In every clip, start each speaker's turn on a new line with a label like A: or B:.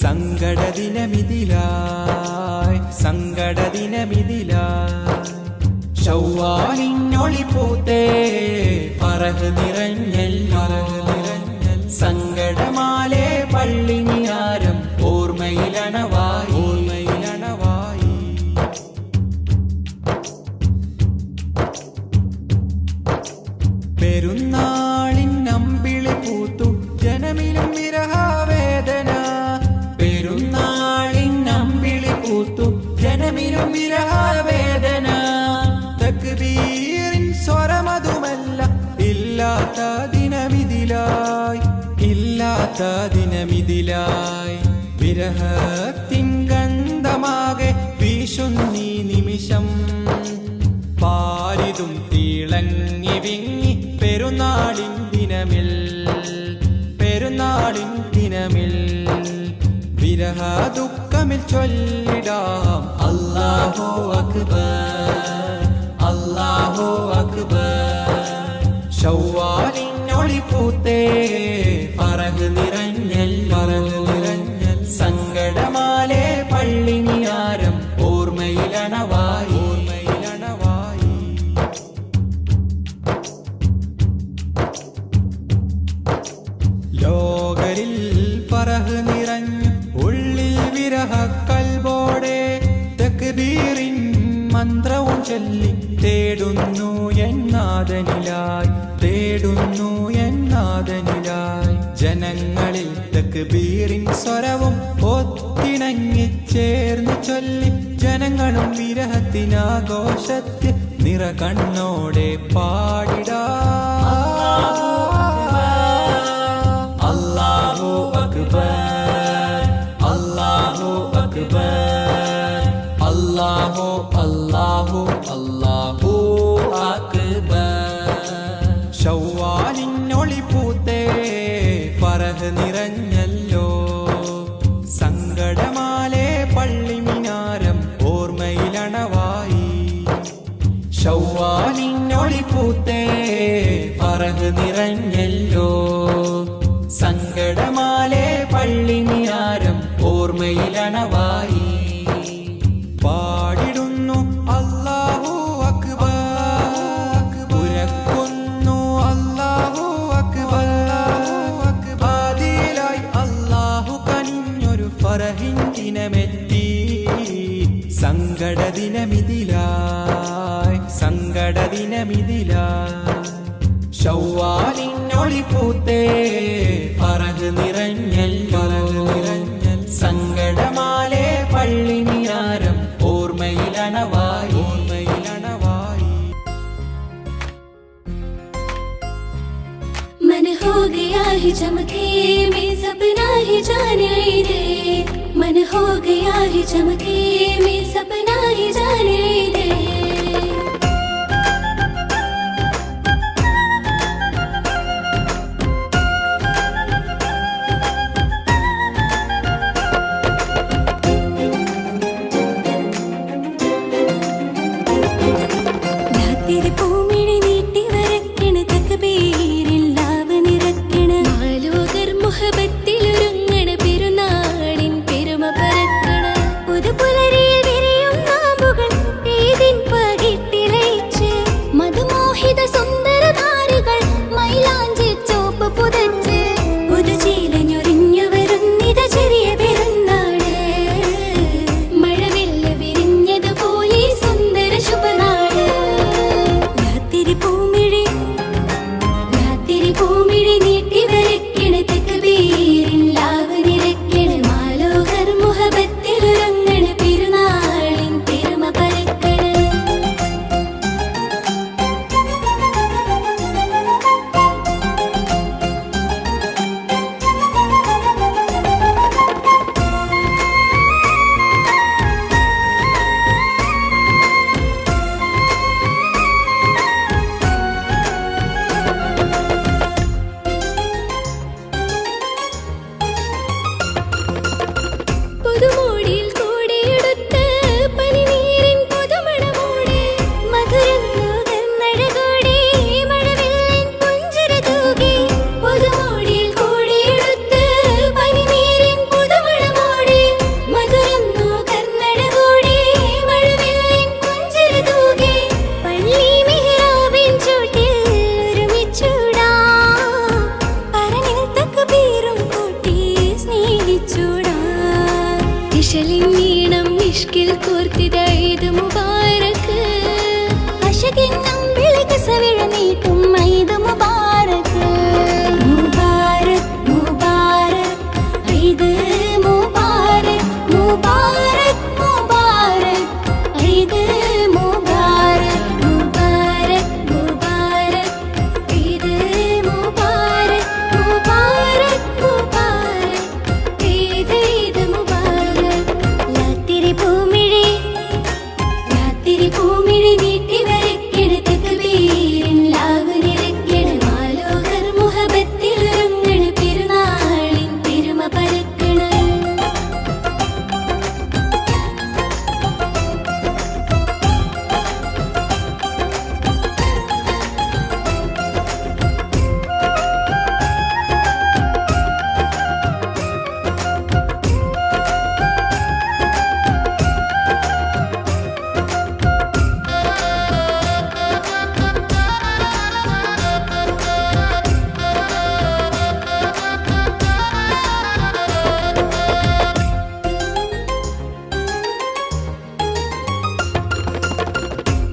A: സങ്കടദിനമിതിലായി ശവ്വാലിനൊളി പൂത്തേ ഫറഹ് നിറഞ്ഞല്ലോ സങ്കടമാലേ പള്ളിനിയാരം ഓർമ്മയിലണവായി പെരുന്നാളിൻ അമ്പിളി പൂത്തു ജനമിലും വിരഹവേദന പെരുന്നാളിൻ അമ്പിളി പൂത്തു ജനമിലും വിരഹവേദന തക്ബീറിൻ സ്വരമതുമല്ല ഇല്ലാത്ത ദിനമിതിലായി വിരഹത്തിൻ ഗന്ധമാകെ വീശുന്നീ നിമിഷം പാരിതും തിളങ്ങി വിങ്ങി പെരുന്നാളിൻ ദിനമിൽ വിരഹ ദുഃഖമിൽ ചൊല്ലിടാം അല്ലാഹു അക്ബർ ശവ്വാലിനൊളി പൂത്തേ ഫറഹ് നിറഞ്ഞൽ സങ്കടമാലേ പള്ളിനിയാരം ഓർമ്മയിലണവായി ലോകരിൽ ഫറഹ് നിറഞ്ഞു ഉള്ളിൽ വിരഹ കൽബോടെ തക്ബീറിൻ മന്ത്രവും ചൊല്ലി തേടുന്നു എന്നാദനിലായി ജനങ്ങളിൽ തക്ബീറിൻ സ്വരവും ഒത്തിണങ്ങി ചേർന്ന് ചൊല്ലി ജനങ്ങളും വിരഹത്തിനാഘോഷത്തിൽ നിറകണ്ണോടെ പാടിടാ അല്ലാഹു അക്ബർ അല്ലാഹു അക്ബർ അല്ലാഹു അല്ലാഹു അല്ലാഹു അക്ബർ ശവ്വാലിനൊളി പൂത്തേ ഫറഹ് നിറഞ്ഞല്ലോ സങ്കടമാലേ പള്ളിമിനാരം ഓർമ്മയിലണവായി ശവ്വാലിനൊളി പൂത്തേ ഫറഹ് നിറഞ്ഞല്ലോ സങ്കടമാലേ പള്ളിമിനാരം ഓർമ്മയിലണവായി പാടിടുന്നു അല്ലാഹു അക്ബർ ഉരക്കുന്നു അല്ലാഹു അക്ബർ ആദിലായി അല്ലാഹു കനിഞ്ഞൊരു ഫറഹിൻ ദിനമെത്തി സങ്കടദിനമിതിലായി ശവ്വാലിനൊളി പൂത്തേ ഫറഹ് നിറഞ്ഞൽ സങ്കടമാലേ പള്ളിനിയാരം ഓർമ്മയിലണവായി
B: मन हो गया है चमके में सपना ही जाने दे मन हो गया है चमके में सपना ही जाने दे മുഹബത്തിലൊരുങ്ങണ പെരുന്നാളിൻ പെരുമ പരക്കണ പുതുപുലരി ഇശലിനീണം ഇഷ്കിൽ കോർത്തിത ഈദ് മുബാരക്ക് അശകിന്നം വിളിക്ക് സവിഴ നീട്ടും ഈദ് മുബാരക്ക് മുബാരക് മുബാരക് ഈദ് മുബാരക് മുബാരക് മുബാരക് ഈദ് മുബാരക് മുബാരക് മുബാരക് ഈദ് മുബാരക് മുബാരക് മുബാരക് ഈദ് ഈദ് മുബാരക് ലാത്തിരി പൂമിഴി നീട്ടി വരയ്ക്കണ തക്ബീരിൻ ലാവ് നിറയ്ക്കണ മാലോകർ മുഹബത്തിലൊരുങ്ങണ പെരുന്നാളിൻ പെരുമ പരക്കണ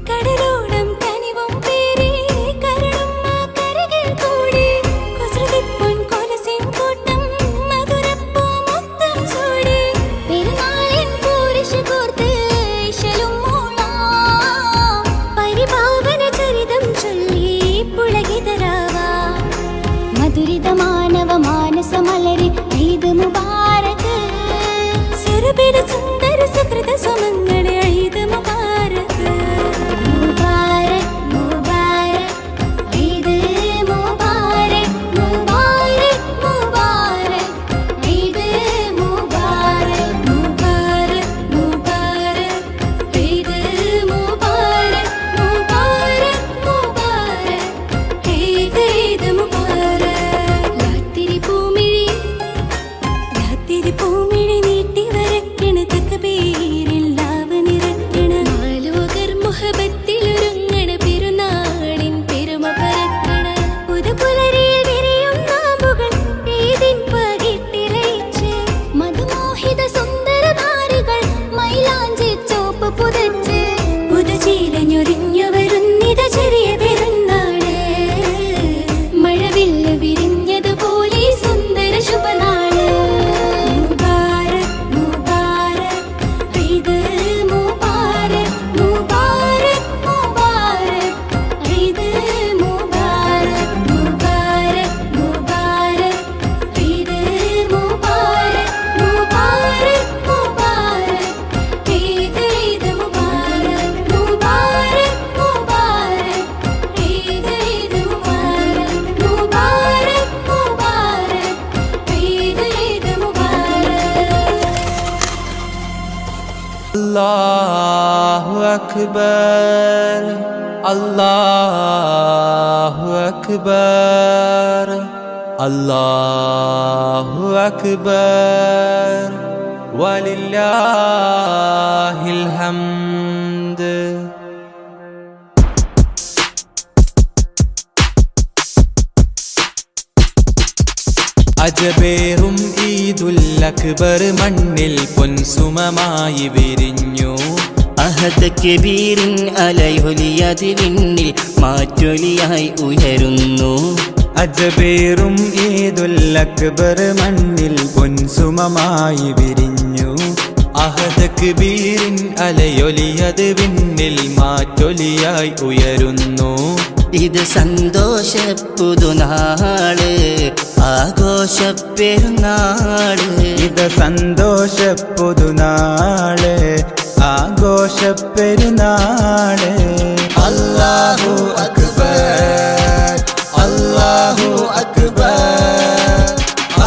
B: കടലോളം കനിവും പേരേ കരുണും ആ കരകൾ കൂടി കുസൃതിപ്പൊൻ കൊലസിൻ കൂട്ടം മധുരപ്പൂ മൊത്തം ചൂടി പെരുന്നാളിൻ പൂരിശ കോർത്ത് ഇശലും മൂളാം പരിപാവന ചരിതം ചൊല്ലി പുളകിതരാവാ മധുരിത മാനവ മാനസ മലരി ഈദ് മുബാരക് സുരഭിര സുന്ദര സുകൃത സുമംഗള ഈദ് മുബാരക് മുബാരക് മുബാരക് ഈദ് മുബാരക് മുബാരക് മുബാരക് ഈദ് മുബാരക് മുബാരക് മുബാരക് ഈദ് മുബാരക് മുബാരക് മുബാരക് ഈദ് ഈദ് മുബാരക് ലാത്തിരി പൂമിഴി നീട്ടി വരയ്ക്കണ തക്ബീരിൻ ലാവ് നിറയ്ക്കണ മാലോകർ മുഹബത്തിലൊരുങ്ങണ പെരുന്നാളിൻ പെരുമ പരക്കണ പുതുപുലരിയിൽ വിരിയും നാമ്പുകൾ ഈദിൻ പകിട്ടിലയിച്ച് മധുമോഹിത സുന്ദര നാരികൾ മൈലാഞ്ചി ചോപ്പ് പുതച്ച് പുതുചീലഞ്ഞൊരിഞ്ഞു വരുന്നിത ചെറിയ പെരുന്നാള് മഴവില്ല് വിരിഞ്ഞതുപോലെ സുന്ദര ശുഭനാള് മുബാരക് മുബാരക് ഈദ് മുബാരക് മുബാരക് മുബാരക് ഈദ് മുബാരക് മുബാരക് മുബാരക് ഈദ് മുബാരക് മുബാരക് മുബാരക് ഈദ് ഈദ് മുബാരക് മുബാരക് മുബാരക് ഈദ് ഈദ് മുബാരക് മുബാരക് മുബാരക് ഈദ് ഈദ് മുബാരക്
A: അല്ലാഹു അക്ബർ അല്ലാഹു അക്ബർ അല്ലാഹു അക്ബർ വലില്ലാഹിൽ ഹംദ് അജബേറും ഈദുൽ അക്ബർ മണ്ണിൽ പൊൻസുമമായി വിരിഞ്ഞു
C: അഹദ് കബീറിൻ അലയൊലിയത് വിണ്ണിൽ മാറ്റൊലിയായി ഉയരുന്നു
A: അജബേറും ഈദുൽ അക്ബർ മണ്ണിൽ പൊൻസുമമായി വിരിഞ്ഞു അഹദ് കബീറിൻ അലയൊലിയത് വിണ്ണിൽ മാറ്റൊലിയായി ഉയരുന്നു
C: ഇത് സന്തോഷ പുതുനാള് ആഘോഷ പെരുന്നാള്
A: ഇത് സന്തോഷ പുതുനാള് ആഘോഷ പെരുന്നാള് അല്ലാഹു അക്ബർ അല്ലാഹു അക്ബർ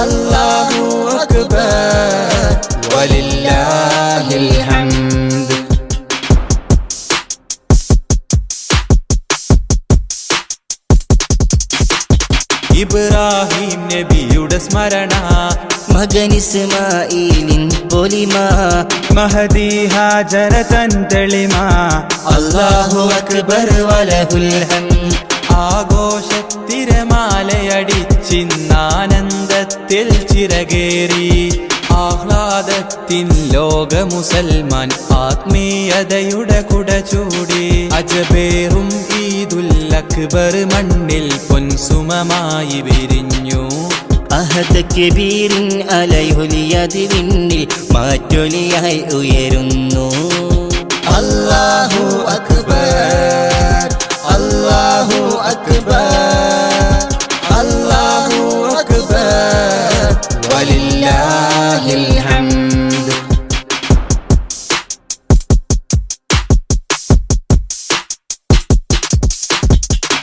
A: അല്ലാഹു അക്ബർ വലില്ലാഹിൽ ഹംദ് ഇബ്രാഹിം നബിയുടെ സ്മരണ
C: മകൻ ഇസ്മാഈലിൻ പൊലിമ
A: മഹദി ഹാജറ തൻ തെളിമ
C: അല്ലാഹു അക്ബർ വലഹുൽ ഹംദ്
A: ആഘോഷത്തിരമാലയടിച്ചിന്നാനന്ദത്തിൽ ചിറകേറി ആഹ്ലാദ ആഹ്ലാദത്തിൻ ലോക മുസൽമാൻ ആത്മീയതയുടെ കുട ചൂടി അജബേറും ഈദുൽ അക്ബർ മണ്ണിൽ പൊൻസുമമായി വിരിഞ്ഞു
C: അഹദ് കബീറിൻ അലയൊലിയത് വിണ്ണിൽ മാറ്റൊലിയായി ഉയരുന്നു അല്ലാഹു അക്ബർ അല്ലാഹു അക്ബർ അല്ലാഹു അക്ബർ വലില്ലാഹിൽ ഹംദ്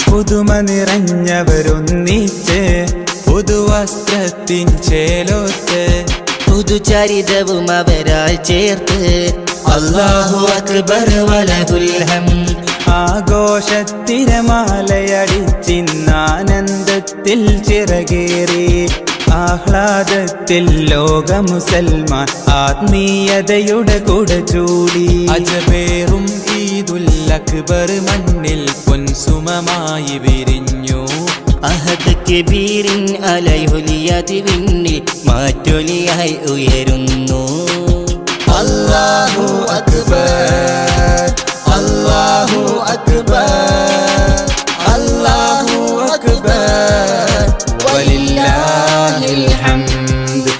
A: പുതുമ നിറഞ്ഞവരൊന്നിച്ച് പുതുവസ്ത്രത്തിൻ ചേലോത്ത്
C: പുതുചരിതവും അവരാൽ ചേർത്ത് അല്ലാഹു അക്ബർ വലഹുൽ ഹംദ്
A: ആഘോഷത്തിരമാലയടിച്ചിന്നാനന്ദത്തിൽ ചിറകേറി ആഹ്ലാദത്തിൽ ലോക മുസൽമാൻ ആത്മീയതയുടെ കുട ചൂടി അജബേറും ഈദുൽ അക്ബർ മണ്ണിൽ പൊൻസുമമായി വിരിഞ്ഞു
C: അഹദ് കബീറിൻ അലയൊലിയത് വിണ്ണിൽ മാറ്റൊലിയായി ഉയരുന്നു അല്ലാഹു അക്ബർ അല്ലാഹു അക്ബർ അല്ലാഹു അക്ബർ വലില്ലാഹിൽ ഹംദ്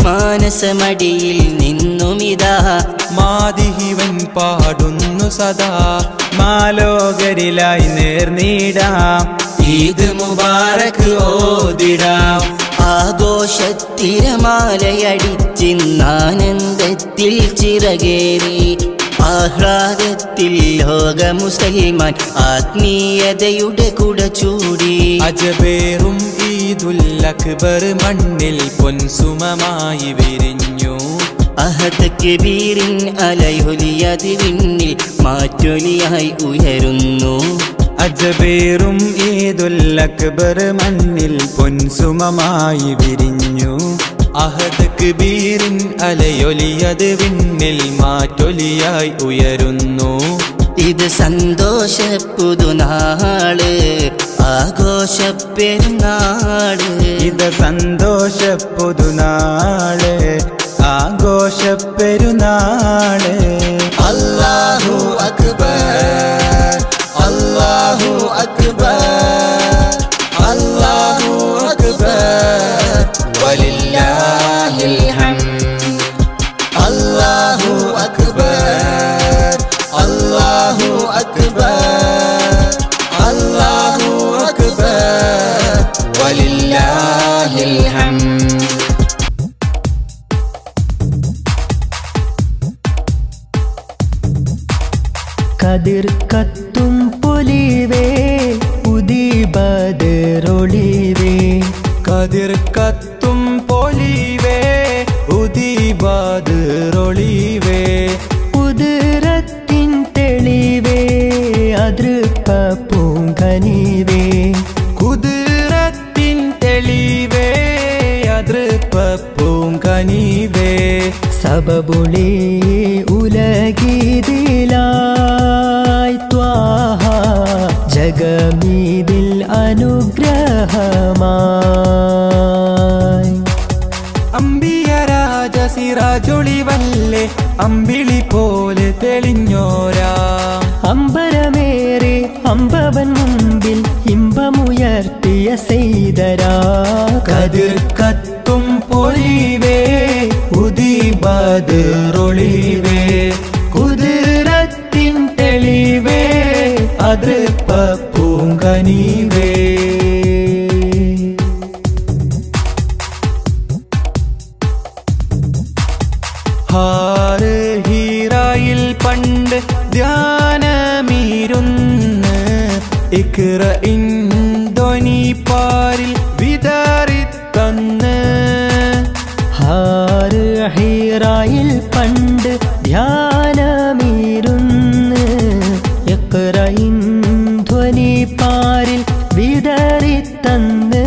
C: മാനസമടിയിൽ നിന്നുമിതാ
A: മാതിഹിവൻ പാടുന്നു സദാ മാലോകരിലായി നേർനീടാം ഈദ് മുബാറക് ഓതിടാം
C: ആഘോഷത്തിരമാലയടിച്ചിന്നാനന്ദത്തിൽ ചിറകേറി ആഹ്ലാദത്തിൽ ലോക മുസൽമാൻ ആത്മീയതയുടെ കുട ചൂടി
A: അജബേറും ഈദുൽ അക്ബർ മണ്ണിൽ പൊൻസുമമായി വിരിഞ്ഞു
C: അഹദ് കബീറിൻ അലയൊലിയത് വിണ്ണിൽ മാറ്റൊലിയായി ഉയരുന്നു
A: അജബേറും ഈദുൽ അക്ബർ മണ്ണിൽ പൊൻസുമമായി വിരിഞ്ഞു അഹദ് കബീറിൻ അലയൊലിയത് വിണ്ണിൽ മാറ്റൊലിയായി ഉയരുന്നു
C: ഇത് സന്തോഷ പുതുനാള് ആഘോഷ പെരുന്നാള്
A: ഇത് സന്തോഷ പുതുനാള് ആഘോഷ പെരുന്നാള്
C: അല്ലാഹു അക്ബർ അല്ലാഹു അക്ബർ അല്ലാഹു അക്ബർ വലില്ലാഹിൽ ഹംദ് അല്ലാഹു അക്ബർ അല്ലാഹു അക്ബർ അല്ലാഹു അക്ബർ വലില്ലാഹിൽ ഹംദ്
D: കതിർ കത്തും പൊലിവേ ഉദിബദറൊളിവേ
A: കതിർ കത്തും പൊലിവേ ഉദിബദറൊളിവേ
D: കുതിരത്തിൻ തെളിവേ അതൃപ്പ പൂങ്കനിവേ
A: കുതിരത്തിൻ തെളിവേ അതൃപ്പ പൂങ്കനിവേ
D: സബബുളി ഉലഗീതിലായി ത്വാഹ ജഗമീതിൽ അനുഗ്രഹമായി
A: അമ്പിയ രാജ സിറാജൊളിവല്ലേ അമ്പിളി പോലെ തെളിഞ്ഞോരാ
D: അമ്പരമേറെ അമ്പവൻ മുമ്പിൽ ഇമ്പമുയർത്തിയ സെയ്തരാ
A: കതിർ കത്തും പൊലിവേ ഉദിബദറൊളിവേ കുതിരത്തിൻ തെളിവേ അതൃപ്പ പൂങ്കനിവേ ഹാറ് ഹീറായിൽ പണ്ട് ധ്യാനമീരുന്ന് ഇക്ര ഇൻധ്വനി പാരിൽ വിതറിത്തന്ന്
D: ഹാറ് ഹീറായിൽ പണ്ട് ധ്യാനമീരുന്ന് ഇഖ്റയിൻ ധ്വനി പാരിൽ വിതറിത്തന്ന്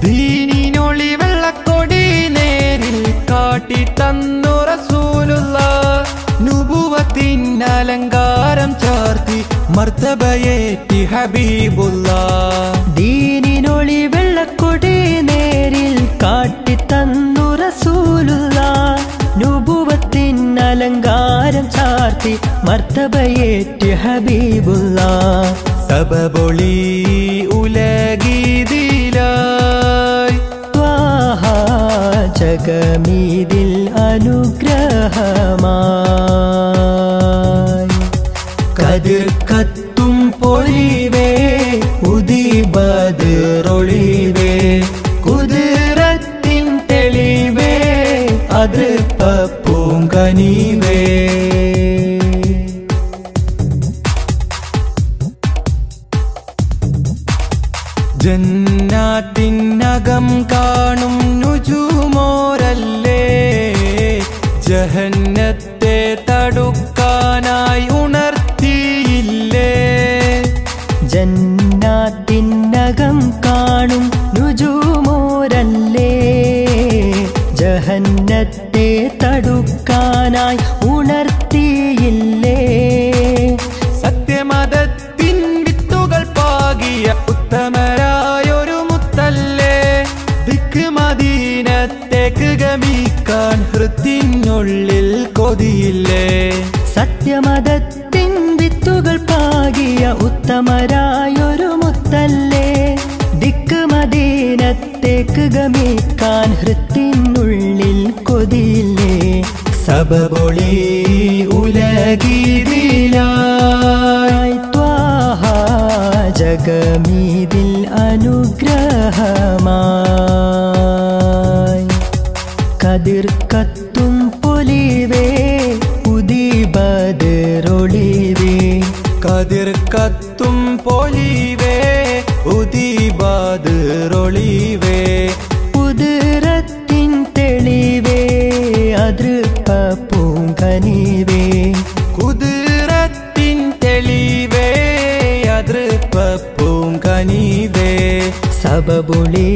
A: ദീനിനൊളി വെള്ളക്കൊടി നേരിൽ കാട്ടി തന്നു റസൂലുള്ള നുബുവത്തിൻ അലങ്കാരം ചാർത്തി മർത്തബയേറ്റി ഹബീബുള്ള.
D: ദീനിനൊളി വെള്ളക്കൊടി നേരിൽ കാട്ടിത്തന്നു റസൂലുള്ള. നുബുവത്തിൻ അലങ്കാരം ചാർത്തി മർത്തബയേറ്റി ഹബീബുള്ള.
A: സബബൊളി ഉലഗീതിലായി
D: ത്വാഹ ജഗമീതിൽ അനുഗ്രഹമായി.
A: കതിർ കത്തും പൊലിവേ ഉദിബദറൊളിവേ കുതിരത്തിൻ തെളിവേ അതൃപ്പൂങ്കനിവേ. ജന്നാത്തിനകം കാണും നുജുമോരല്ലേ ജഹന്നത്തെ തടുക്കാനായി ഉണർത്തിയില്ലേ.
D: ജന്നാത്തിനകം കാണും നുജുമോരല്ലേ ജഹന്നത്തെ തടുക്കാനായി ഉണർത്തിയില്ലേ.
A: സത്യമതത്തിൻ വിത്തുകൾ പാകിയ ഉത്തമരായൊരു മുത്തല്ലേ ദിക്ക് മദീനത്തേക്ക് ഗമിക്കാൻ ഹൃത്തിനുള്ളിൽ കൊതിയില്ലേ.
D: സത്യമതത്തിൻ വിത്തുകൾ പാകിയ ഉത്തമരായൊരു മുത്തല്ലേ ദിക്ക് മദീനത്തേക്ക് ഗമിക്കാൻ ഹൃത്തിനുള്ളിൽ കൊതിയില്ലേ.
A: സബബൊളി ഉലഗീതിലായി
D: ത്വാഹ ജഗമീതിൽ അനുഗ്രഹമായി. കതിർ കത്തും പൊലിവേ ഉദിബദറൊളിവേ
A: കതിർ കത്തും പൊലിവേ ഉദിബദറൊളിവേ
D: കുതിരത്തിൻ തെളിവേ അതൃപ്പൂങ്കനിവേ.
A: കുതിരത്തിൻ തെളിവേ അതൃപ്പൂങ്കനിവേ.
D: സബബുളി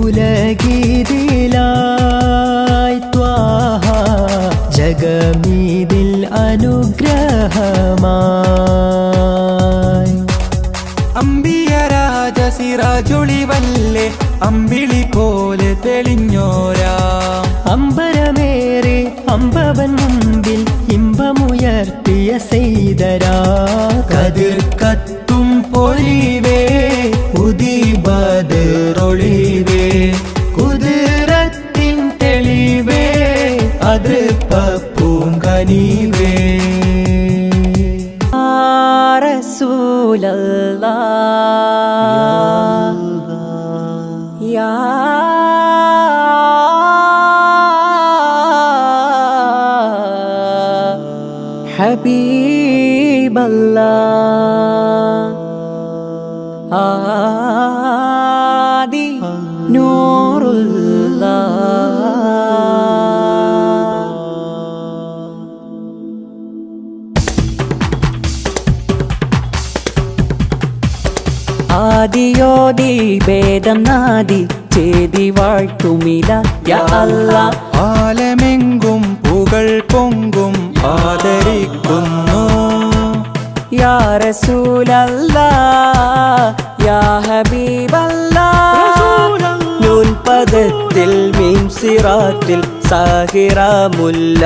D: ഉലഗീതിലായി ത്വാഹ ജഗമീതിൽ അനുഗ്രഹമായി.
A: അമ്പിയ രാജ സിറാജൊളിവല്ലേ അമ്പിളി പോലെ തെളിഞ്ഞോരാ.
D: അമ്പരമേറെ അമ്പവൻ മുമ്പിൽ ഇമ്പമുയർത്തിയ സെയ്തരാ.
A: കതിർ കത്തും പൊലിവേ ഉദിബദറൊളിവേ കുതിരത്തിൻ തെളിവേ അതൃപ്പൂങ്കനിവേ.
D: റസൂലല്ലാഹ് യാ ഹബീബല്ലാഹ് ആദി നൂറുല്ലാഹ്. ആദിയോതി ഭേദം നാദി ചേതി വാഴ്ത്തുമില യാ അല്ലാഹ്.
A: ആലമെങ്കും പുകൾ പൊങ്കും ആദരിക്കുന്നു
D: യാ റസൂലല്ലാഹ് യാ ഹബീബല്ലാഹ്. നൂൻ പദത്തിൽ മീം സിറാത്തിൽ സാഹിറമുല്ല.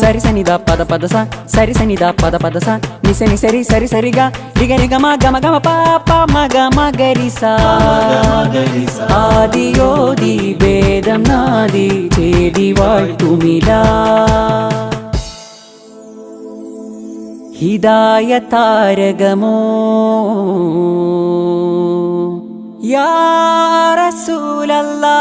D: സരി സനിദ പദ പദ സ സരി സനിദ പദ പദ സ നിസ നി സരി സരി സരി ഗ രിഗ രിഗ മ ഗ മ ഗ മ പ പ മ ഗ മ ഗ രി സ. ആദിയോതി ഭേദം നാദി ചേതി വാഴ്ത്തുമില. ഹിദായ താരകമോ യാ റസൂലല്ലാഹ്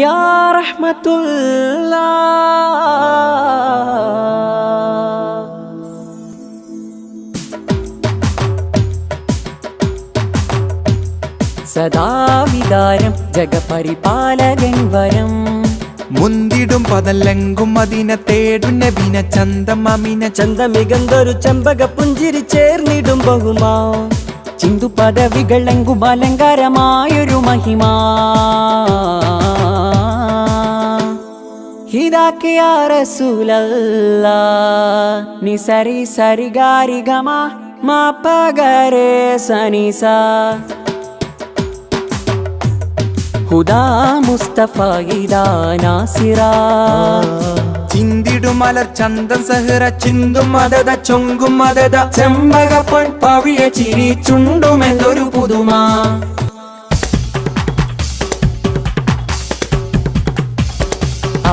D: യാ റഹ്മത്തുല്ലാഹ്. സദാവികാരം ജഗപരിപാലകൻ വരം.
A: മുന്തിടും പതല്ലെങ്കും മദീന തേടും നബീന ചന്തം അമീന
D: ചന്തമികന്തൊരു ചെമ്പക പുഞ്ചിരി ചേർന്നിടും ബഹുമാ. ചിന്തു പദവികളെങ്കും അലങ്കാരമായൊരു മഹിമ. ഹിദാക്ക് യാ റസൂലല്ലാ നി സരി സരി ഗാരി ഗമ മാ പഗരെ സനിസ ഹുദാ മുസ്തഫ ഇദാ നാസിറ
A: ചിന്തിടും മലർ ചന്തം സഹറ ചിന്തും മദത ചൊങ്കും മദത ചെമ്പക പൊൻ പവിഴ ചിരി ചുണ്ടുമെന്തൊരു പുതുമ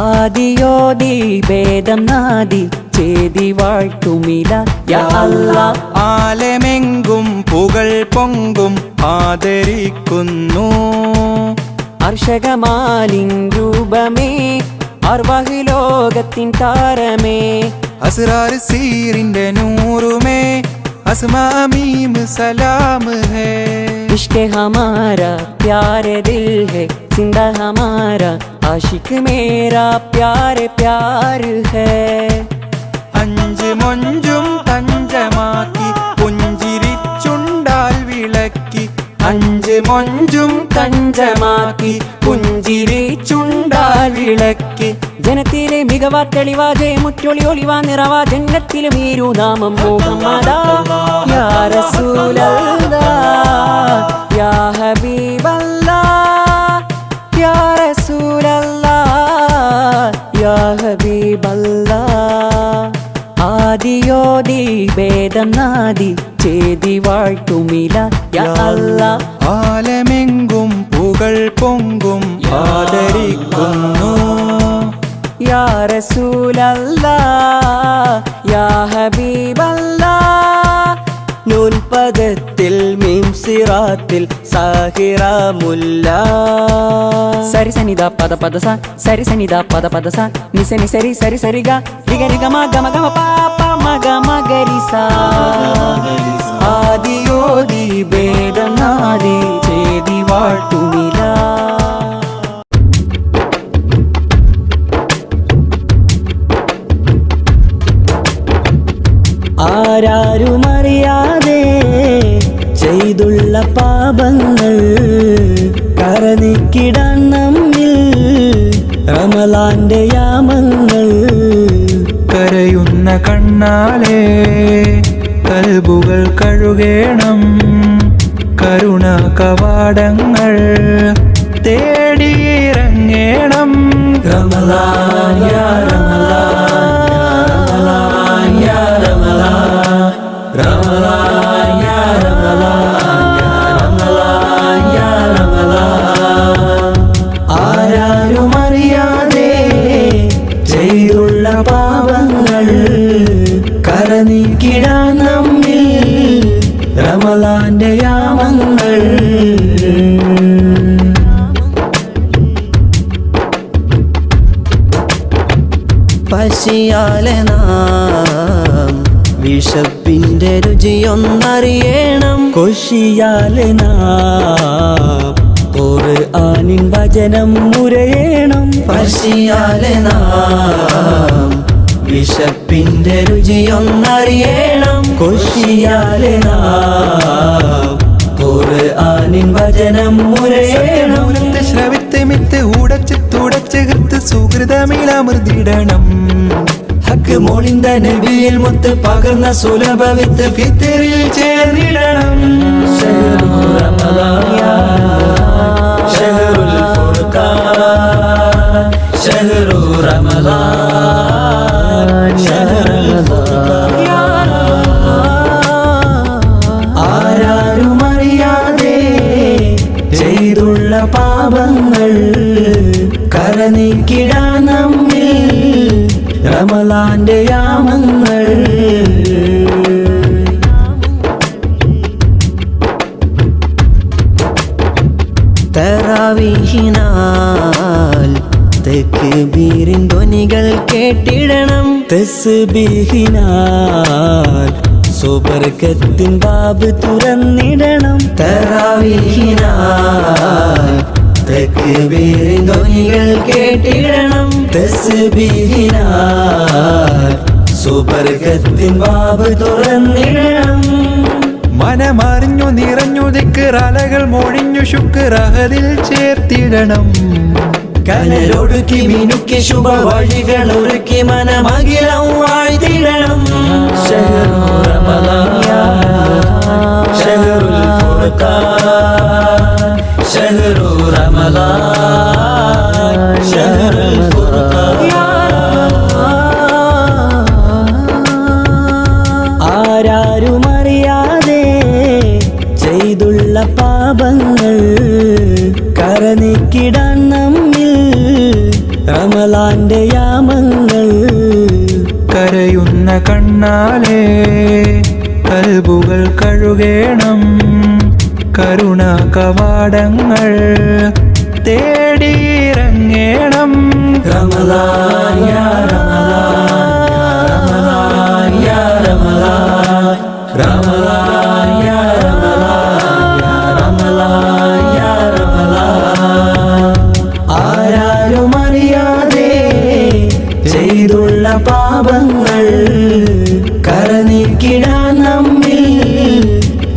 D: ആദിയോദി ഭേദം നാദി ചേതി വാഴ്ത്തുമില യാ അല്ലാഹ്
A: ആലമെങ്കും പുകൾ പൊങ്കും ആദരിക്കുന്നു
D: അർഷകമാലിൻ രൂപമേ അർവാഹ് ലോകത്തിൻ താരമേ
A: അസ്റാർ സീറിന്റെ നൂറുമേ അസ്മാമീം സലാം ഹേ
D: इश्क हमारा प्यारे दिल है जिंदा हमारा आशिक मेरा प्यारे प्यार है
A: അഞ്ച് മൊഞ്ചും തഞ്ചമാക്കി പുഞ്ചിരിച്ചുണ്ടാൽ വിളക്കി
D: അഞ്ച് മൊഞ്ചും തഞ്ചമാക്കി പുഞ്ചിരി ചുണ്ടാൽ വിളക്കി ജനത്തിലെ മികവാ തെളിവാ ജയമുറ്റൊളി ഒളിവാ നിറവാ ജന്നത്തിലും ഈരുനാമം മുഹമ്മദാ യാ റസൂലല്ലാ യാ ഹബീബല്ലാ യാ റസൂലല്ലാ യാ ഹബീബല്ലാ ആദിയോദി ഭേദം നാദി ചേതി വാഴ്ത്തുമില യാ അല്ലാഹ്
A: ആലമെങ്കും പുകൾ പൊങ്കും ആദരിക്കുന്നു
D: യാ റസൂലല്ലാ യാ ഹബീബല്ലാ നൂൻ പദത്തിൽ മീം സിറാത്തിൽ സാഹിറ മുല്ല സരി സനിദ പദ പദ സ സരി സനിദ പദ പദ സ നിസ നി സരി സരി സരി ഗ രിഗ രിഗ മ ഗ മ ഗ മ പ പ മ ഗ മ ഗ രി സ ആദിയോദി ഭേദം നാദി ചേതി വാഴ്ത്തുമില ആരാരുമറിയാതെ ചെയ്തുള്ള പാപങ്ങൾ കരനിക്കിടാൻ നമ്മിൽ റമളാന്റെ യാമങ്ങൾ
A: കരയുന്ന കണ്ണാലെ കൽബുകൾ കഴുകേണം കരുണ കവാടങ്ങൾ തേടിയിറങ്ങേണം
D: റമളാൻ യാ റമളാൻ യാ റമളാൻ റമളാൻ യാ റമളാൻ യാ റമളാൻ ആരാരുമറിയാതെ ചെയ്തുള്ള പാപങ്ങൾ കരനീക്കിടാൻ നമ്മിൽ റമളാന്റെ യാമങ്ങൾ
C: പശിയാലെ നാം വിശപ്പിന്റെ രുചിയൊന്നറിയണം
D: കൊഷിയാലെ നാം ഖുർആനിൻ വചനം മുരയണം
C: പശിയാലെ നാം വിശപ്പിന്റെ രുചിയൊന്നറിയണം
D: കൊഷിയാലെ നാം ഖുർആനിൻ വചനം മുരയണം
A: മൂലത്തെ ശ്രവിത്ത് മിത്ത് ഉടച്ച് തുടച്ച് കൃത്ത് സുഹൃതമിളമൃതിടണം
D: ഹക്ക് മോളിന്ത നബിയിൽ മുത്ത് പകർന്ന സുലഭവിത്ത് ഫിത്തറിൽ ചേർന്നിടണം ശഹ്റു റമളാൻ യാ ശഹ്റുൽ ഫുർഖാൻ ശഹ്റു റമളാൻ ശഹ്റുൽ ഫുർഖാൻ യാ ആരാരുമറിയാതെ ചെയ്തുള്ള പാപങ്ങൾ കരനീക്കിടാൻ നമ്മിൽ റമളാന്റെ യാമങ്ങൾ
C: തറാവീഹിനാൽ തക്ബീരിൻ ധ്വനികൾ കേട്ടിടണം
D: തസ്ബീഹിനാൽ സുബർക്കത്തിൻ ബാബ് തുറന്നിടണം
C: തറാവീഹിനാൽ തക്ബീരിൻ ധ്വനികൾ കേട്ടിടണം
D: തസ്ബീഹിനാൽ സുബർക്കത്തിൻ ബാബ് തുറന്നിടണം
A: മനമറിഞ്ഞു നിറഞ്ഞു ദിക്ർ അലകൾ മൊഴിഞ്ഞു ശുക്ർ അഹദിൽ ചേർത്തിടണം
C: കനലൊടുക്കി മിനുക്കി ശുഭവഴികൾ ഒരുക്കി മനമകിലം വാഴ്ത്തിടണം ഷഹ്റു റമളാൻ ഷഹ്റുൽ ഫുർഖാൻ ഷഹ്റു റമളാൻ ഷഹ്റുൽ ഫുർഖാൻ
D: ആരാരുമറിയാതെ ചെയ്തുള്ള പാപങ്ങൾ കരനീക്കിടാൻ നമ്മിൽ റമളാന്റെ യാമങ്ങൾ
A: കരയുന്ന കണ്ണാലെ കൽബുകൾ കഴുകേണം കരുണാ കവാടങ്ങൾ തേടിയിറങ്ങേണം
C: റമളാൻ യാ റമളാൻ യാ റമളാൻ റമളാൻ യാ റമളാൻ യാ റമളാൻ ആരാരും അറിയാതെ ചെയ്തുള്ള പാപങ്ങൾ കരനീക്കിടാൻ നമ്മിൽ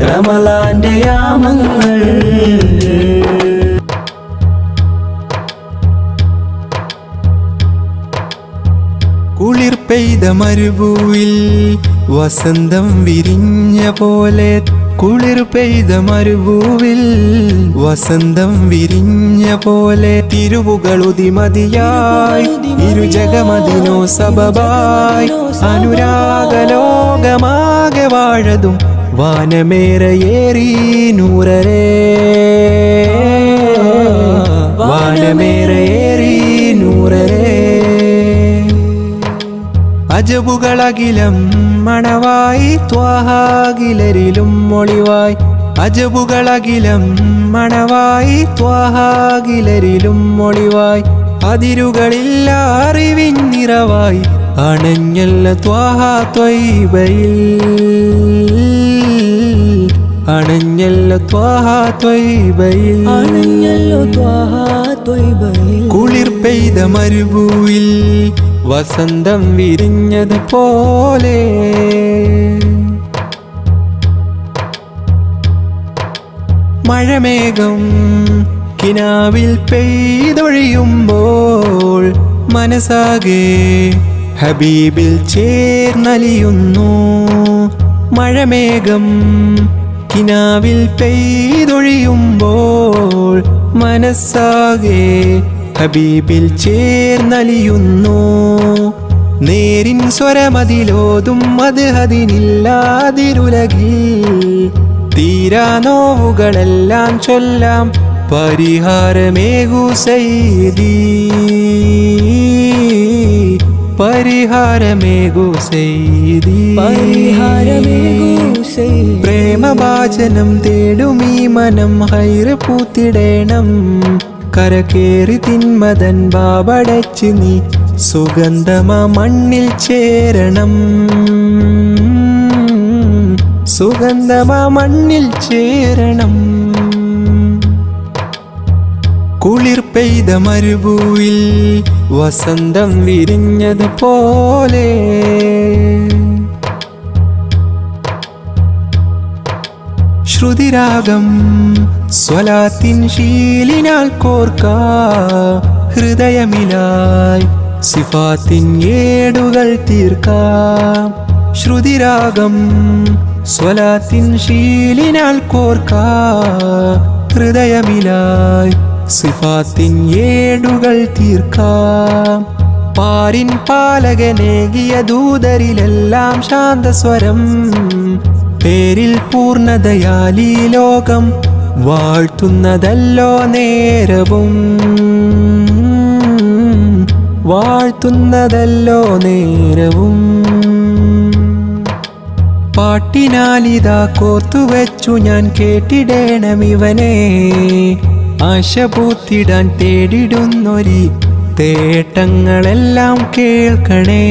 C: റമളാന്റെ യാമങ്ങൾ
A: കുളിർ പെയ്ത മരുഭൂവിൽ വസന്തം വിരിഞ്ഞ പോലെ കുളിർ പെയ്ത മരുഭൂവിൽ വസന്തം വിരിഞ്ഞ പോലെ തിരുവുകളുതിമതിയായി ഇരുജഗമതിനോ സബബായി അനുരാഗലോകമാകെ വാഴതും വാനമേറയേറി നൂറരേ വാനമേറയേറി നൂറരേ അജബുകളകിലം മണവായി ത്വാഹാകിലരിലും മൊളിവായി അജബുകളകിലം മണവായി ത്വാഹാകിലരിലും മൊളിവായി അതിരുകളില്ല അറിവിൻ നിറവായി അണഞ്ഞല്ല ത്വാഹ ത്വയ്ബയിൽ അണഞ്ഞല്ല ത്വാഹ ത്വയ്ബയിൽ കുളിർ പെയ്ത മരുഭൂവിൽ വസന്തം വിരിഞ്ഞത് പോലെ മഴമേഘം കിനാവിൽ പെയ്തൊഴിയുമ്പോൾ മനസ്സാകെ ഹബീബിൽ ചേർന്നലിയുന്നു മഴമേഘം കിനാവിൽ പെയ്തൊഴിയുമ്പോൾ മനസ്സാകെ ഹബീബിൽ ചേർന്നലിയുന്നു നേരിൻ സ്വരമതിലോതും അത് അതിനില്ലാതിരുലകിൽ തീരാ നോവുകളെല്ലാം ചൊല്ലാം പരിഹാരമേകു സയ്യിദി പരിഹാരമേകു സയ്യിദി പ്രേമഭാജനം തേടുമീ മനം ഹൈറ് പൂത്തിടേണം കരകേറി തിന്മതൻ ബാബടച്ച് നീ സുഗന്ധമ മണ്ണിൽ ചേരണം സുഗന്ധമ മണ്ണിൽ ചേരണം കുളിർ പെയ്ത മരുഭൂവിൽ വസന്തം വിരിഞ്ഞത് പോലെ ശ്രുതിരാഗം സ്വലാത്തിൻ ശീലിനാൽ കോർക്ക ഹൃദയമിലായി സിഫാത്തിൻ ഏടുകൾ തീർക്കാം ശ്രുതിരാഗം സ്വലാത്തിൻ ശീലിനാൽ കോർക്ക ഹൃദയമിലായി സിഫാത്തിൻ ഏടുകൾ തീർക്കാം പാരിൻ പാലകനേകിയ ദൂതരിലെല്ലാം ശാന്തസ്വരം പേരിൽ പൂർണ്ണതയാലീ ലോകം വാഴ്ത്തുന്നതല്ലോ നേരവും വാഴ്ത്തുന്നതല്ലോ നേരവും പാട്ടിനാലിതാ കോർത്തുവെച്ചു ഞാൻ കേട്ടിടേണമിവനെ ആശ പൂത്തിടാൻ തേടിടുന്നൊരി തേട്ടങ്ങളെല്ലാം കേൾക്കണേ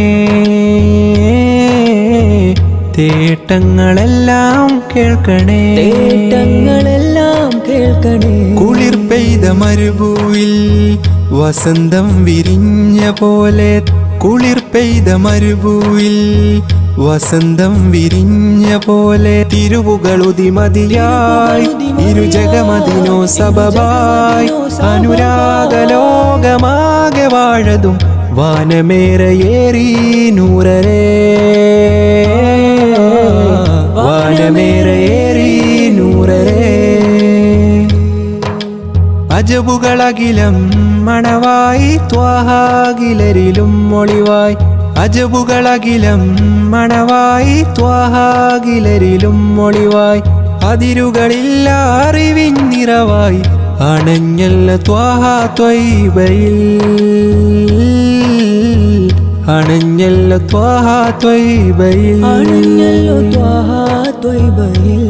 A: തേട്ടങ്ങളെല്ലാം കേൾക്കണേ
D: തേട്ടങ്ങളെല്ലാം കേൾക്കണേ
A: കുളിർ പെയ്ത മരുഭൂവിൽ വസന്തം വിരിഞ്ഞ പോലെ കുളിർ പെയ്ത മരുഭൂവിൽ വസന്തം വിരിഞ്ഞ പോലെ തിരുവുകളുതിമതിയായി ഇരുജഗമതിനോ സബബായി അനുരാഗലോകമാകെ വാഴതും വാനമേറയേറി നൂറരേ വാനമേറയേറി നൂറരേ അജബുകളകിലം മണവായി ത്വാഹാകിലരിലും ഒളിവായി അജബുകളകിലം മണവായി ത്വാഹാകിലരിലും ഒളിവായി അതിരുകളില്ല അറിവിൻ നിറവായി അണഞ്ഞല്ല ത്വാഹ ത്വയ്ബയിൽ അണഞ്ഞല്ല ത്വാഹ ത്വയ്ബയിൽ
C: അണഞ്ഞല്ലോ ത്വാഹ ത്വയ്ബയിൽ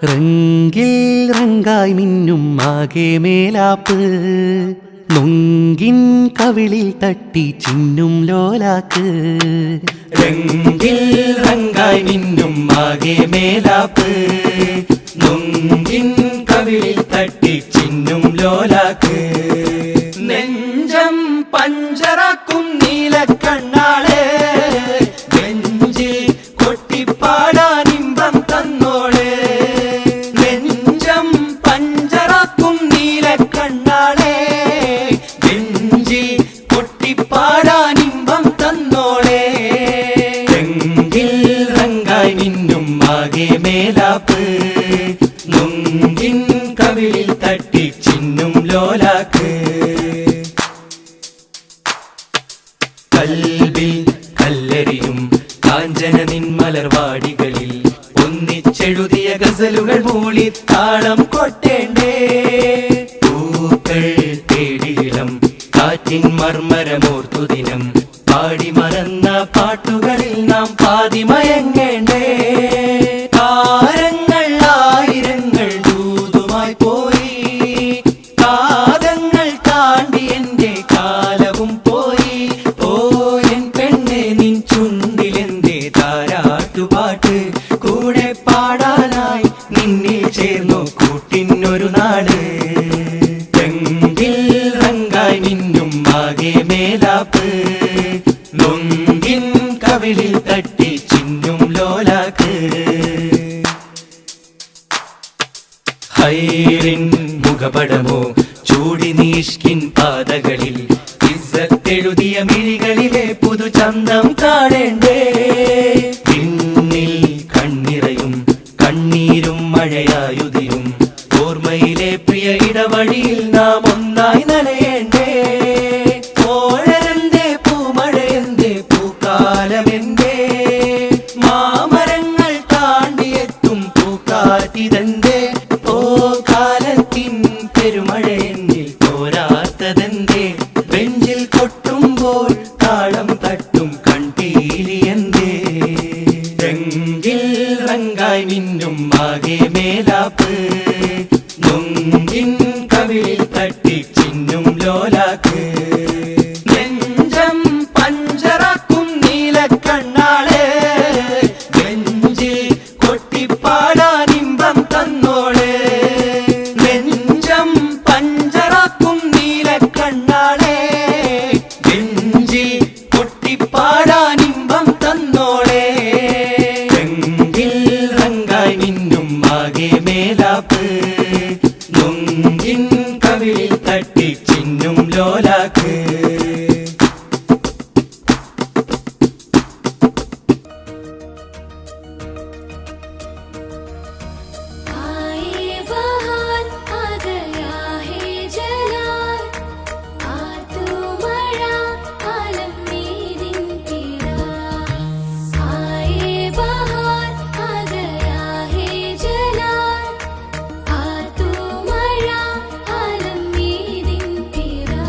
D: റംഗിൽ റങ്കായി മിന്നും ആകെ മേലാപ്പ് നൊങ്കിൻ കവിളിൽ തട്ടി ചിന്നും ലോലാക്ക് റംഗിൽ റങ്കായി മിന്നും ആകെ മേലാപ്പ് നൊങ്കിൻ കവിളിൽ തട്ടി ചിന്നും ലോലാക്ക് നെഞ്ചം പഞ്ചറാക്കും നീലക്കണ്ണാളെ നെഞ്ചിൽ കൊട്ടിപ്പാടാനിമ്പം തന്നോളെ നെഞ്ചം പഞ്ചറാക്കും നീലക്കണ്ണാളെ നെഞ്ചിൽ കൊട്ടിപ്പാടാനിമ്പം തന്നോളെ രംഗിൽ റങ്കായി മിന്നും ആകെ മേലാപ്പ് നൊങ്കിൻ കവിളിൽ തട്ടി ചിന്നും ലോലാക്ക് കൽബിൽ കല്ലെറിയും കാഞ്ചന നിൻമലർവാടികളിൽ ഒന്നിച്ചെഴുതിയ ഗസലുകൾ മൂളി താളം കൊട്ടേണ്ടേ പൂക്കൾ തേടിയിളം കാറ്റിൻ മർമരമോർത്തു ദിനം പാടി മറന്ന പാട്ടുകളിൽ നാം പാതിമയങ്ങേണ്ടേ താരങ്ങൾ ആയിരങ്ങൾ ദൂതുമായി പോയി കാതങ്ങൾ താണ്ടി എന്റെ കാലവും പോയി പോയൻ പെണ്ണെ നിൻ ചുണ്ടിലെന്തേ താരാട്ടുപാട്ട് കൂടെ പാടാനായി നിന്നിൽ ചേർന്നു കൂട്ടിനൊരു നാട് രംഗിൽ റങ്കായി മിന്നും ആകെ മേലാപ്പ് നൊങ്കിൻ കവിളിൽ തട്ടി ചിന്നും ലോലാക്ക് ഹൈറിൻ മുഖപടമോ ചൂടി നീഷ്കിൻ പാതകളിൽ ഇസ്സത്തെഴുതിയ മിഴികളിലെ പുതുചന്തം കാണേണ്ടേ പിന്നിൽ കണ്ണിറയും കണ്ണീരും മഴയായുതിരും ഓർമ്മയിലെ പ്രിയ ഇടവഴിയിൽ നാം ഒന്നായി നനയേണ്ടേ ഓഴരന്റെ പൂമഴയെന്തേ പൂക്കാലമെന്തേ മാമരങ്ങൾ താണ്ടിയെത്തും പൂക്കാറ്റിതെന്തേ ഓ കാലത്തിൻ പെരുമഴയെന്നിൽ തോരാത്തതെന്തേ ബെഞ്ചിൽ കൊട്ടുമ്പോൾ താളം തട്ടും കൺപീലിയെന്തേ രംഗിൽ റങ്കായി മിന്നും ആകെ മേലാപ്പ് നൊങ്കിൻ കവിളിൽ തട്ടി ചിന്നും ലോലാക്ക് നെഞ്ചം പഞ്ചറാക്കും നീലക്കണ്ണാളെ നെഞ്ചിൽ കൊട്ടിപ്പാടാനിമ്പം തന്നോളെ നെഞ്ചം പഞ്ചറാക്കും നീലക്കണ്ണാളെ നെഞ്ചിൽ കൊട്ടിപ്പാടാനിമ്പം തന്നോളെ രംഗിൽ റങ്കായി മിന്നും ആകെ മേലാപ്പ് നൊങ്കിൻ കവിളിൽ തട്ടി ചിന്നും ലോലാക്ക്
B: आए बहार आ गया है जलाल आ तू मरा आलम में दिन तेरा आए बहार आ गया है जलाल आ तू मरा आलम में दिन तेरा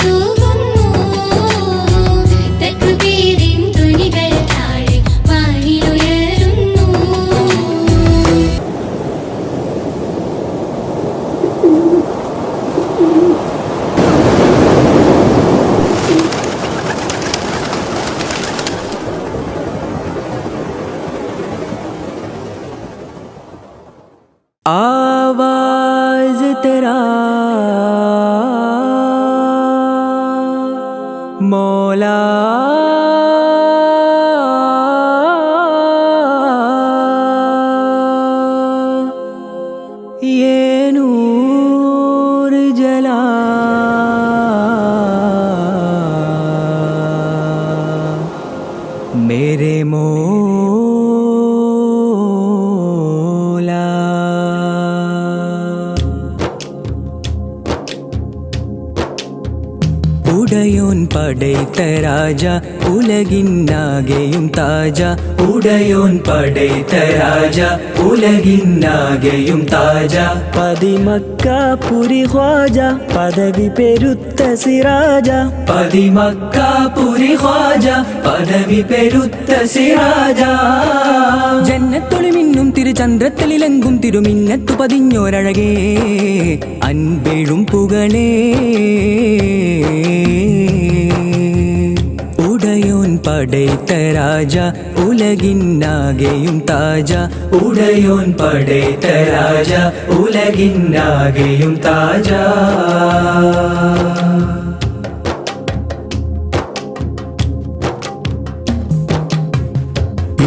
B: തൂകുന്നു തക്ബീരിൻ തുണികൾ താഴെ വാനിലുയരുന്നു
C: आवाज तेरा मौला ये नूर जला मेरे मौला ഉടയോൻ പടൈത്ത രാജ ഉലകിന്നാകെയും താജ ഉടയോൻ പടൈത്ത രാജ ഉലകിന്നാകെയും താജ പതിമക്കാപുരി ഖ്വാജ പദവി പെരുത്ത സിറാജ പതിമക്കാപുരി ഖ്വാജ പദവി പെരുത്ത സിറാജ ജന്നത്തൊളി മിന്നും തിരുചന്ദ്രത്തലിലെങ്കും തിരുമിന്നത്തു പതിഞ്ഞോരഴകേ അൻപെഴും പുകളേ ഉടയോൻ പടൈത്ത രാജ ഉലകിന്നാകെയും താജ ഉടയോൻ പടൈത്ത രാജ ഉലകിന്നാകെയും താജ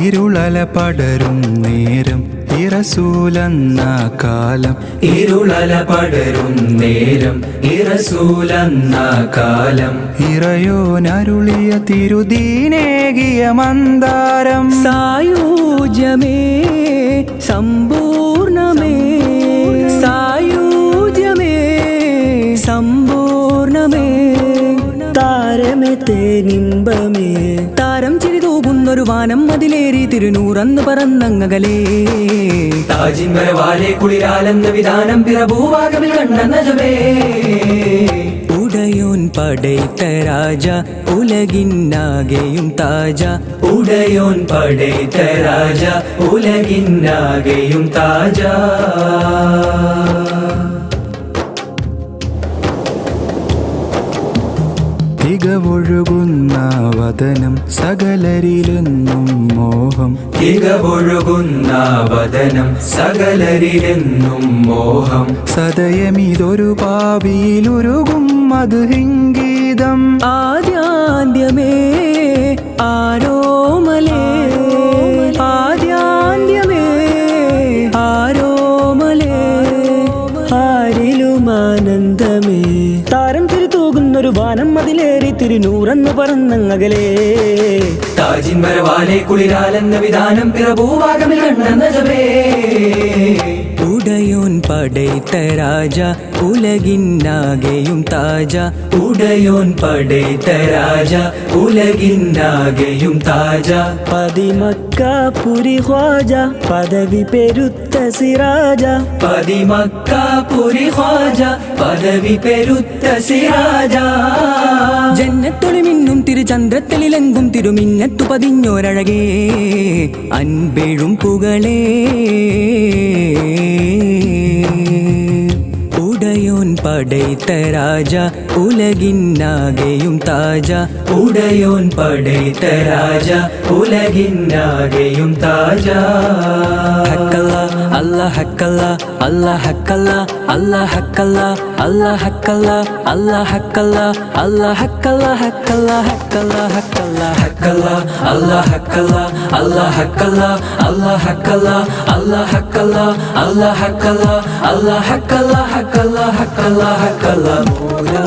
A: ഇരുളല പടരും നേരം ഇറസൂലെന്ന കാലം
C: ഇരുളല പടരും നേരം ഇറസൂലെന്ന കാലം
A: ഇറയോനരുളിയ തിരുദീനേകിയ മന്ദാരം
C: സായൂജ്യമേ സമ്പൂർണമേ സായൂജ്യമേ സമ്പൂർണമേ താരമേ തേനിമ്പമേ താരം ചിരി തൂകുന്നൊരു വാനം അതിലേറി തിരുനൂറന്ന് പറന്നങ്ങകലേ
D: താജിൻ വരവാലെ കുളിരാലെന്ന വിധാനം പിറഭൂവാകമിൽ കണ്ട നജമേ
C: ഉടയോൻ പടൈത്ത രാജ ഉലകിന്നാകെയും താജ
D: ഉടയോൻ പടൈത്ത രാജ ഉലകിന്നാകെയും താജ
A: തികവൊഴുകുന്ന വദനം സകലരിലെന്നും മോഹം
D: തികവൊഴുകുന്ന വദനം സകലരിലെന്നും മോഹം
A: സദയമിതൊരു പാപിയിലുരുകും മധുഹിംഗീതം
C: ആദ്യാന്ത്യമേ ആരോമലേ ആദ്യാന്ത്യമേ ആരോമലേ ആരിലുമാനന്ദമേ താരം തിരുതൂകുന്നൊരു വാനം അതിലേറി തിരുനൂറന്ന് പറന്നങ്ങകലേ
D: താജിൻ വരവാലെ കുളിരാലെന്ന വിധാനം പിറഭൂവാകമിൽ കണ്ട നജമേ
C: ഉടയോൻ പടൈത്ത രാജ ഉലകിന്നാകെയും താജ
D: ഉടയോൻ പടൈത്ത രാജ ഉലകിന്നാകെയും താജ
C: പതിമക്കാപുരി ഖ്വാജ പദവി പെരുത്ത സിറാജ
D: പതിമക്കാപുരി ഖ്വാജ പദവി പെരുത്ത സിറാജ
C: ജന്നത്തൊളി മിന്നും തിരുചന്ദ്രത്തലിലെങ്കും തിരുമിന്നത്തു പതിഞ്ഞോരഴകേ അൻപെഴും പുകളേ ഉടയോൻ പടൈത്ത രാജ ഉലകിന്നാകെയും താജ
D: ഉടയോൻ പടൈത്ത രാജ ഉലകിന്നാകെയും താജ
C: ഹക്കല്ല അല്ലാ ഹക്കല്ല അല്ലാ ഹക്കല്ല അല്ലാ ഹക്കല്ല അല്ലാ ഹക്കല്ല അല്ലാ ഹക്കല്ല അല്ലാ ഹക്കല്ല ഹക്കല്ല ഹക്കല്ല ഹക്കല്ല
D: ഹക്കല്ല അല്ലാ ഹക്കല്ല അല്ലാ ഹക്കല്ല അല്ലാ ഹക്കല്ല അല്ലാ ഹക്കല്ല അല്ലാ ഹക്കല്ല അല്ലാ ഹക്കല്ല ഹക്കല്ല ഹക്കല്ല ഹക്കല്ല
C: മൗലാ